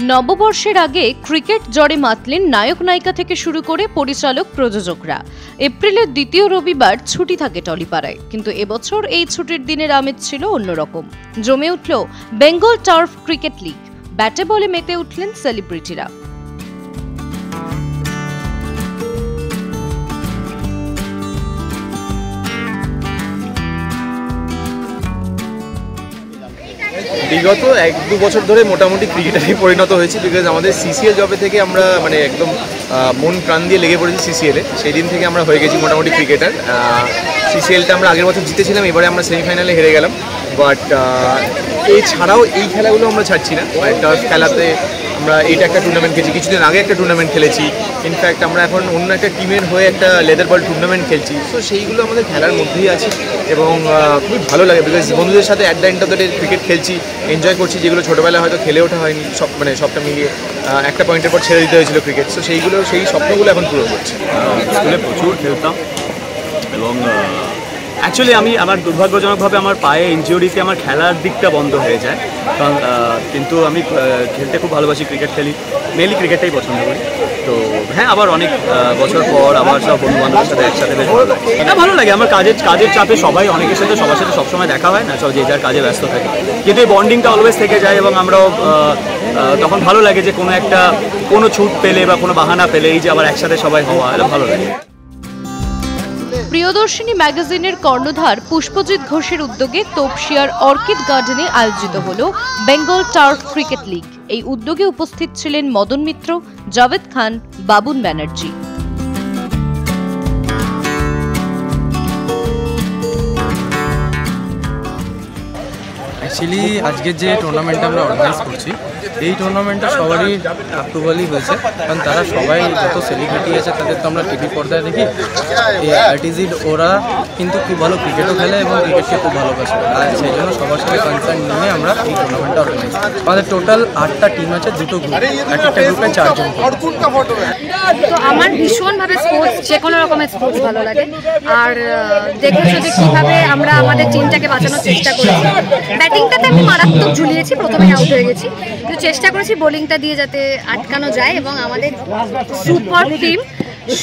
নববর্ষের আগে ক্রিকেট জ্বরে মাতলেন নায়ক নায়িকা থেকে শুরু করে পরিচালক প্রযোজকরা। এপ্রিলের দ্বিতীয় রবিবার ছুটি থাকে টলিপাড়ায়, কিন্তু এবছর এই ছুটির দিনের আমেজ ছিল অন্যরকম। জমে উঠল বেঙ্গল টার্ফ ক্রিকেট লিগ। ব্যাটে বলে মেতে উঠলেন সেলিব্রিটিরা। বিগত 1-2 বছর ধরে মোটামুটি ক্রিকেটারে পরিণত হয়েছি, বিকজ আমাদের সিসিএল জবে থেকে আমরা একদম মন প্রাণ দিয়ে লেগে পড়েছি সিসিএলে। সেই দিন থেকে আমরা হয়ে গেছি মোটামুটি ক্রিকেটার। সিসিএলটা আমরা আগের বছর জিতেছিলাম, এবারে আমরা সেমিফাইনালে হেরে গেলাম। বাট এছাড়াও এই খেলাগুলো আমরা ছাড়ছি না। টার্ফ খেলাতে আমরা এইটা একটা টুর্নামেন্ট খেলেছি, কিছুদিন আগে একটা টুর্নামেন্ট খেলেছি। ইনফ্যাক্ট আমরা এখন অন্য একটা টিমের হয়ে একটা লেদার বল টুর্নামেন্ট খেলছি। সো সেইগুলো আমাদের খেলার মধ্যেই আছে এবং খুবই ভালো লাগে, বিকজ বন্ধুদের সাথে at the end of the day cricket খেলছি, এনজয় করছি, যেগুলো ছোটোবেলায় হয়তো খেলে ওঠা হয়নি। সবটা মিলিয়ে একটা পয়েন্টের পর ছেড়ে দিতে হয়েছিল ক্রিকেট। সো সেই স্বপ্নগুলো এখন পূরণ করছে। স্কুলে প্রচুর খেলতাম এবং অ্যাকচুয়ালি আমার দুর্ভাগ্যজনকভাবে আমার পায়ে ইনজুরিতে আমার খেলার দিকটা বন্ধ হয়ে যায়। কারণ কিন্তু আমি খেলতে খুব ভালোবাসি, ক্রিকেট খেলি, মেনলি ক্রিকেটটাই পছন্দ করি। তো হ্যাঁ, আবার অনেক বছর পর আবার সব বন্ধুবান্ধবের সাথে একসাথে বেশ ভালো লাগে। এটা ভালো লাগে। আমার কাজের চাপে অনেকের সাথে সবার সাথে সবসময় দেখা হয় না, সব যে যার কাজে ব্যস্ত থাকে, কিন্তু এই বন্ডিংটা অলওয়েজ থেকে যায় এবং আমরাও তখন ভালো লাগে যে কোনো ছুট পেলে বা কোনো বাহানা পেলে এই যে আবার একসাথে সবাই হওয়া, এটা ভালো লাগে। প্রিয়দর্শিনী ম্যাগাজিনের কর্ণধার পুষ্পজিৎ ঘোষের উদ্যোগে তপসিয়ার অর্কিড গার্ডেনে আয়োজিত হল বেঙ্গল টার্ফ ক্রিকেট লিগ। এই উদ্যোগে উপস্থিত ছিলেন মদন মিত্র, জাভেদ খান, বাবুন ব্যানার্জি। অ্যাকচুয়ালি আজকের যে টুর্নামেন্টটা আমরা অর্গানাইজ করছি, এই টুর্নামেন্টটা সবারই অ্যাপ্রুভালই হয়েছে, কারণ তারা সবাই যত সেলিব্রিটি আছে তাদের তো আমরা টিভি পর্দায় দেখি। এই আর্টিজিড ওরা কিন্তু খুব ভালো ক্রিকেটও খেলে এবং ক্রিকেটকে খুব ভালোবাসে, আর সেই জন্য সবার সাথে কনসার্ন নিয়ে আমরা এই টুর্নামেন্টটা অর্গানাইজ করি। আমাদের টোটাল 8টা টিম আছে, 2টো গ্রুপ, একটা গ্রুপে 4 জন। তো আমার ভীষণভাবে স্পোর্টস, যে কোনো রকমের স্পোর্টস ভালো লাগে। আর দেখেছো যে কীভাবে আমরা আমাদের টিমটাকে বাঁচানোর চেষ্টা করেছি। ব্যাটিংটাতে আমি মারাত্মক ঝুলিয়েছি, প্রথমে আউট হয়ে গেছি, কিন্তু চেষ্টা করেছি বোলিংটা দিয়ে যাতে আটকানো যায়। এবং আমাদের সুপার টিম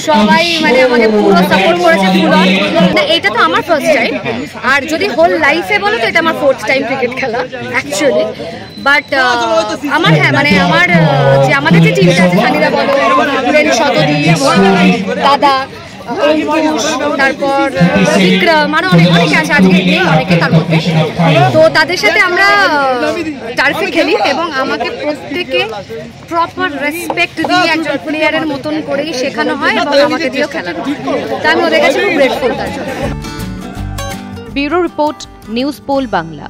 সবাই আমাকে পুরো সাপোর্ট করেছে। এটা তো আমার ফার্স্ট টাইম, আর যদি হোল লাইফে বলো তো এটা আমার 4th টাইম ক্রিকেট খেলা অ্যাকচুয়ালি। বাট আমার আমার যে আমাদের যে টিমটা আছে, সানিরা বলো, শতদী, দাদা, তারপর বিক্রম, আরো অনেকে আছে, আজকে অনেকে তার মধ্যে। তো তাদের সাথে আমরা টার্ফে খেলি এবং আমাকে প্রত্যেকে প্রপার রেসপেক্ট দিয়ে একজন প্লেয়ারের মতন করেই শেখানো হয় এবং আমাকে দিয়েও খেলানো হয়। তা আমি ওদের কাছে খুব গ্রেটফুল তার জন্য। Bureau report, news poll Bangla.